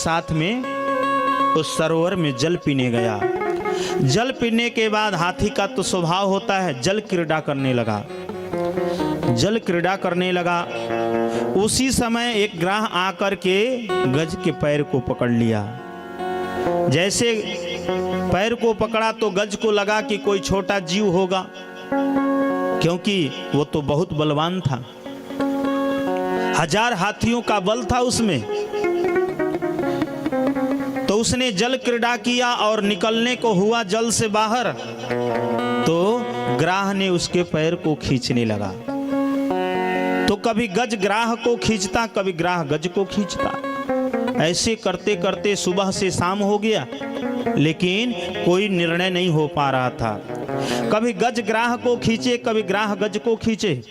साथ में उस सरोवर में जल पीने गया। जल पीने के बाद हाथी का तो स्वभाव होता है जल क्रीड़ा करने लगा। जल क्रीड़ा करने लगा। उसी समय एक ग्राह आकर के गज के पैर को पकड़ लिया। जैसे पैर को पकड़ा तो गज को लगा कि कोई छोटा जीव होगा, क्योंकि वो तो बहुत बलवान था। 1000 हाथियों का बल था उसमें। तो उसने जल क्रीड़ा किया और निकलने को हुआ जल से बाहर, तो ग्राह ने उसके पैर को खींचने लगा। तो कभी गज ग्राह को खींचता, कभी ग्राह गज को खींचता। ऐसे करते करते सुबह से शाम हो गया, लेकिन कोई निर्णय नहीं हो पा रहा था। कभी गज ग्राह को खींचे, कभी ग्राह गज को खींचे।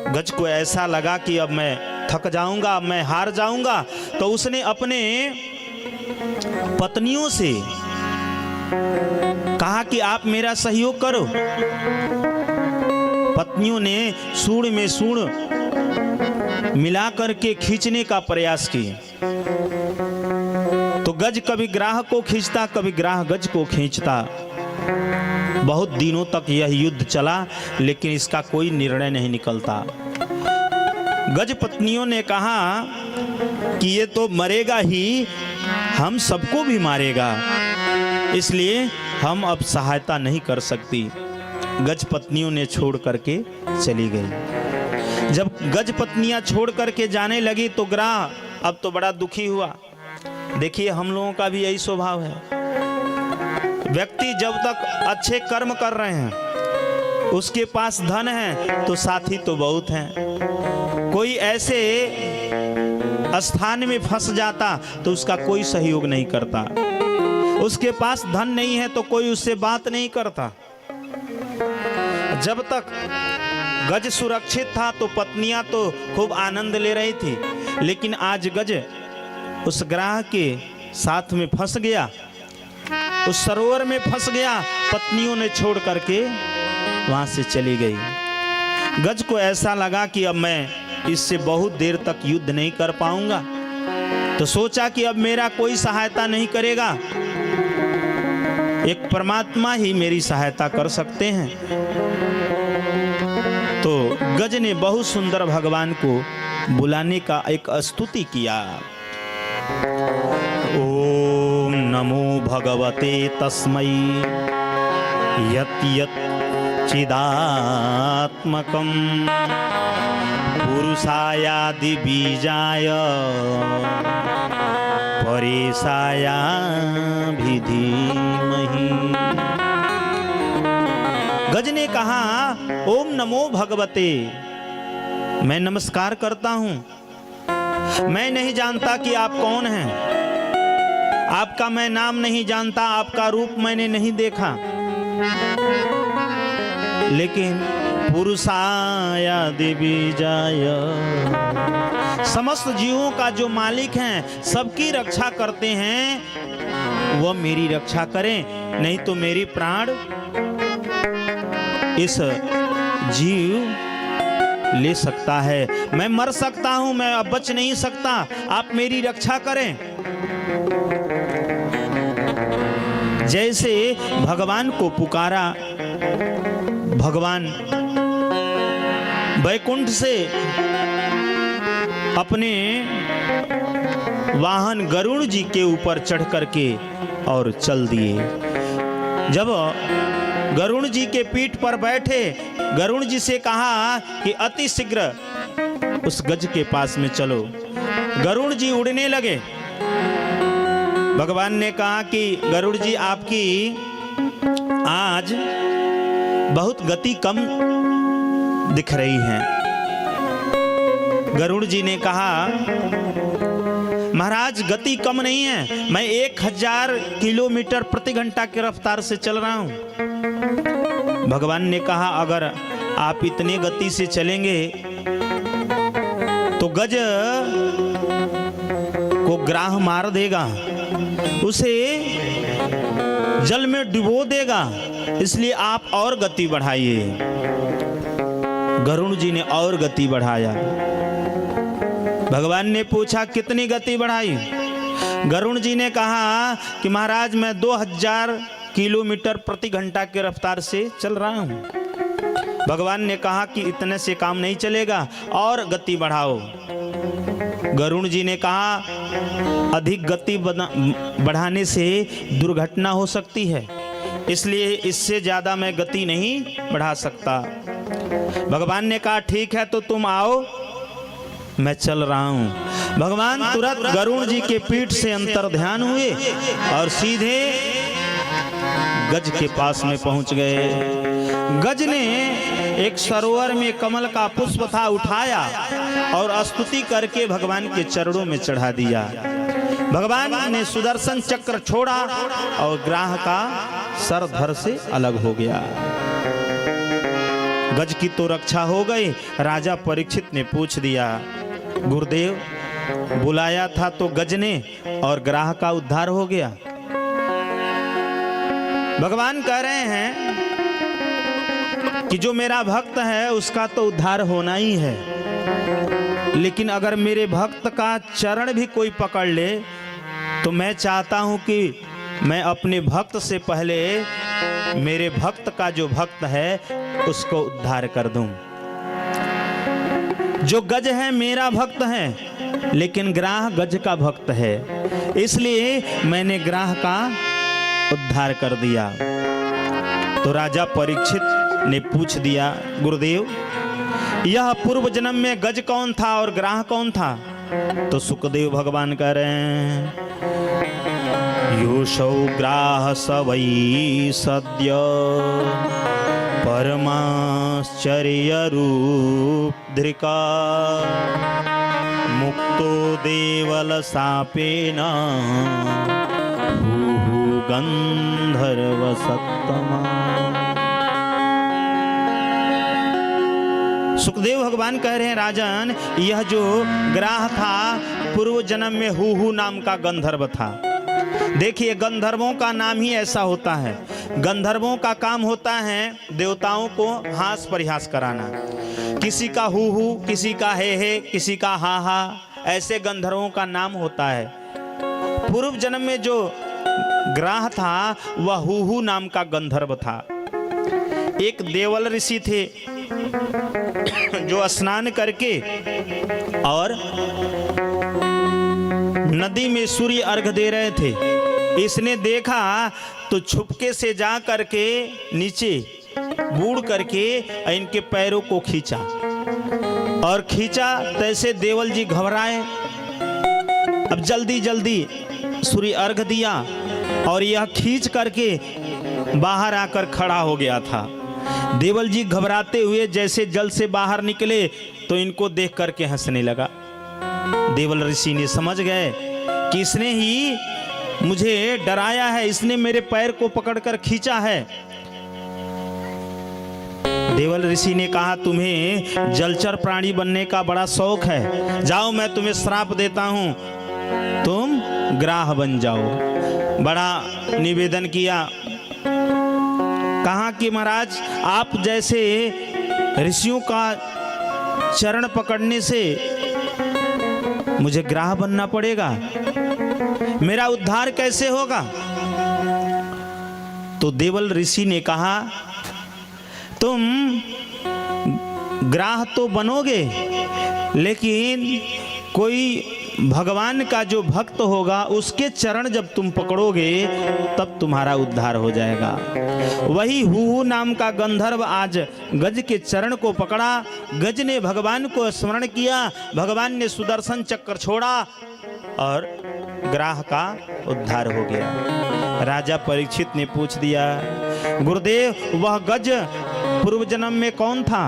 गज को ऐसा लगा कि अब मैं थक जाऊंगा, अब मैं हार जाऊंगा। तो उसने अपने पत्नियों से कहा कि आप मेरा सहयोग करो। पत्नियों ने सूंड में सूंड मिला करके खींचने का प्रयास किए। तो गज कभी ग्राह को खींचता, कभी ग्राह गज को खींचता। बहुत दिनों तक यह युद्ध चला, लेकिन इसका कोई निर्णय नहीं निकलता। गज पत्नियों ने कहा कि ये तो मरेगा ही, हम सबको भी मारेगा, इसलिए हम अब सहायता नहीं कर सकती। गज पत्नियों ने छोड़ करके चली गई। जब गज पत्नियां छोड़ करके जाने लगी तो ग्राह अब तो बड़ा दुखी हुआ। देखिए, हम लोगों का भी यही स्वभाव है। व्यक्ति जब तक अच्छे कर्म कर रहे हैं, उसके पास धन है, तो साथी तो बहुत हैं। कोई ऐसे स्थान में फंस जाता तो उसका कोई सहयोग नहीं करता। उसके पास धन नहीं है तो कोई उससे बात नहीं करता। जब तक गज सुरक्षित था तो पत्नियां तो खूब आनंद ले रही थी, लेकिन आज गज उस ग्राह के साथ में फंस गया, उस सरोवर में फंस गया। पत्नियों ने छोड़ करके वहां से चली गई। गज को ऐसा लगा कि अब मैं इससे बहुत देर तक युद्ध नहीं कर पाऊंगा। तो सोचा कि अब मेरा कोई सहायता नहीं करेगा, एक परमात्मा ही मेरी सहायता कर सकते हैं। तो गज ने बहुत सुंदर भगवान को बुलाने का एक स्तुति किया। ओम नमो भगवते तस्मै यत् यत् चिदात्मकं पुरुषायादि बीजाय परेशाया धीमहि। गज ने कहा, ओम नमो भगवते, मैं नमस्कार करता हूं। मैं नहीं जानता कि आप कौन हैं, आपका मैं नाम नहीं जानता, आपका रूप मैंने नहीं देखा, लेकिन पुरुषाया बीजाय, समस्त जीवों का जो मालिक हैं, सबकी रक्षा करते हैं, वह मेरी रक्षा करें, नहीं तो मेरी प्राण इस जीव ले सकता है। मैं मर सकता हूं, मैं अब बच नहीं सकता, आप मेरी रक्षा करें। जैसे भगवान को पुकारा, भगवान वैकुंठ से अपने वाहन गरुड़ जी के ऊपर चढ़ करके और चल दिए। जब गरुड़ जी के पीठ पर बैठे, गरुड़ जी से कहा कि अति शीघ्र उस गज के पास में चलो। गरुड़ जी उड़ने लगे। भगवान ने कहा कि गरुड़ जी, आपकी आज बहुत गति कम दिख रही है। गरुड़ जी ने कहा, महाराज गति कम नहीं है, मैं 1000 किलोमीटर प्रति घंटा की रफ्तार से चल रहा हूं। भगवान ने कहा, अगर आप इतने गति से चलेंगे तो गज को ग्राह मार देगा, उसे जल में डुबो देगा, इसलिए आप और गति बढ़ाइए। गरुड़ जी ने और गति बढ़ाया। भगवान ने पूछा कितनी गति बढ़ाई? गरुण जी ने कहा कि महाराज मैं 2000 किलोमीटर प्रति घंटा की रफ्तार से चल रहा हूँ। भगवान ने कहा कि इतने से काम नहीं चलेगा और गति बढ़ाओ। गरुण जी ने कहा अधिक गति बढ़ाने से दुर्घटना हो सकती है, इसलिए इससे ज्यादा मैं गति नहीं बढ़ा सकता। भगवान ने कहा ठीक है तो तुम आओ, मैं चल रहा हूं। भगवान तुरंत गरुण जी के पीठ से अंतर ध्यान हुए और सीधे गज के पास में पहुंच गए। गज ने एक सरोवर में कमल का पुष्प था उठाया और स्तुति करके भगवान के चरणों में चढ़ा दिया। भगवान ने सुदर्शन चक्र छोड़ा और ग्राह का सर धड़ से अलग हो गया। गज की तो रक्षा हो गई। राजा परीक्षित ने पूछ दिया गुरुदेव बुलाया था तो गज ने और ग्राह का उद्धार हो गया। भगवान कह रहे हैं कि जो मेरा भक्त है उसका तो उद्धार होना ही है, लेकिन अगर मेरे भक्त का चरण भी कोई पकड़ ले तो मैं चाहता हूं कि मैं अपने भक्त से पहले मेरे भक्त का जो भक्त है उसको उद्धार कर दूं। जो गज है मेरा भक्त है, लेकिन ग्राह गज का भक्त है, इसलिए मैंने ग्राह का उद्धार कर दिया। तो राजा परीक्षित ने पूछ दिया गुरुदेव यह पूर्व जन्म में गज कौन था और ग्राह कौन था? तो सुखदेव भगवान कह रहे हैं योषौ ग्राह स वै सद्य परमाश्चर्य रूप धृका मुक्तो देवल सापेन गंधर्व सत्तमा। सुखदेव भगवान कह रहे हैं राजन यह जो ग्राह था पूर्व जन्म में हूहू नाम का गंधर्व था। देखिए गंधर्वों का नाम ही ऐसा होता है। गंधर्वों का काम होता है देवताओं को हास परिहास कराना। किसी का हूहू, किसी का हे, किसी का हा हा, ऐसे गंधर्वों का नाम होता है। पूर्व जन्म में जो ग्राह था वह हूहू नाम का गंधर्व था। एक देवल ऋषि थे जो स्नान करके और नदी में सूर्य अर्घ दे रहे थे। इसने देखा तो छुपके से जा करके नीचे बूढ़ करके इनके पैरों को खींचा और खींचा तैसे देवल जी घबराए। अब जल्दी जल्दी सूर्य अर्घ दिया और यह खींच करके बाहर आकर खड़ा हो गया था। देवल जी घबराते हुए जैसे जल से बाहर निकले तो इनको देख करके हंसने लगा। देवल ऋषि ने समझ गए कि इसने ही मुझे डराया है, इसने मेरे पैर को पकड़कर खींचा है। देवल ऋषि ने कहा तुम्हें जलचर प्राणी बनने का बड़ा शौक है, जाओ मैं तुम्हें श्राप देता हूं, तुम ग्राह बन जाओ। बड़ा निवेदन किया, कहा कि महाराज आप जैसे ऋषियों का चरण पकड़ने से मुझे ग्राह बनना पड़ेगा, मेरा उद्धार कैसे होगा? तो देवल ऋषि ने कहा तुम ग्राह तो बनोगे, लेकिन कोई भगवान का जो भक्त होगा उसके चरण जब तुम पकड़ोगे तब तुम्हारा उद्धार हो जाएगा। वही हूहू नाम का गंधर्व आज गज के चरण को पकड़ा। गज ने भगवान को स्मरण किया, भगवान ने सुदर्शन चक्र छोड़ा और ग्राह का उद्धार हो गया। राजा परीक्षित ने पूछ दिया गुरुदेव वह गज पूर्व जन्म में कौन था,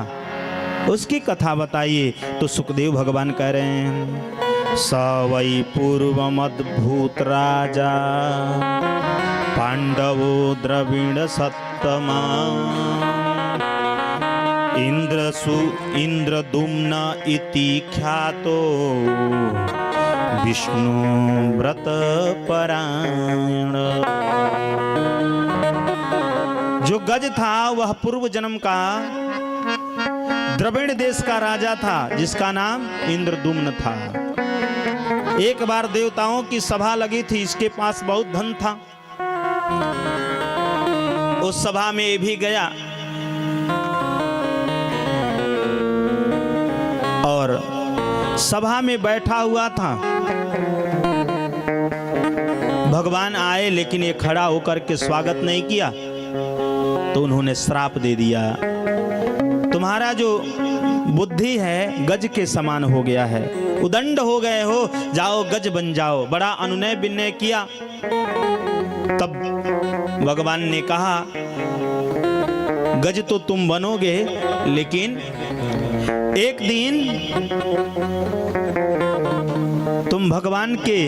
उसकी कथा बताइए। तो सुखदेव भगवान कह रहे हैं स वै पूर्वमद्भूत राजा पांडवो द्रविड़ सत्तमा इंद्रदुम्न इति ख्यातो विष्णु व्रत परायण। जो गज था वह पूर्व जन्म का द्रविड़ देश का राजा था जिसका नाम इंद्रदुम्न था। एक बार देवताओं की सभा लगी थी, इसके पास बहुत धन था। उस सभा में ये भी गया और सभा में बैठा हुआ था। भगवान आए लेकिन ये खड़ा होकर के स्वागत नहीं किया, तो उन्होंने श्राप दे दिया, तुम्हारा जो बुद्धि है गज के समान हो गया है, उदंड हो गए हो, जाओ गज बन जाओ। बड़ा अनुनय विनय किया। तब भगवान ने कहा गज तो तुम बनोगे, लेकिन एक दिन तुम भगवान के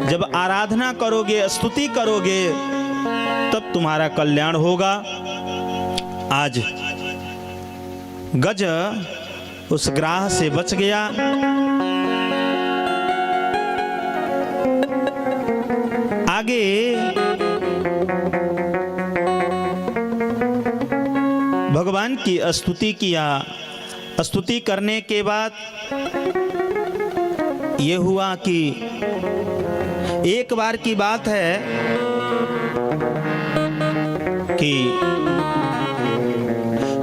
जब आराधना करोगे, स्तुति करोगे, तब तुम्हारा कल्याण होगा। आज गज उस ग्राह से बच गया। आगे भगवान की स्तुति किया। स्तुति करने के बाद ये हुआ कि एक बार की बात है कि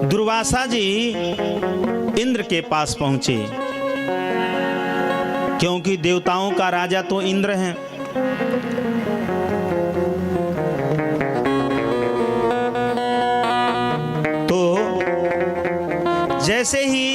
दुर्वासा जी इंद्र के पास पहुंचे, क्योंकि देवताओं का राजा तो इंद्र है। तो जैसे ही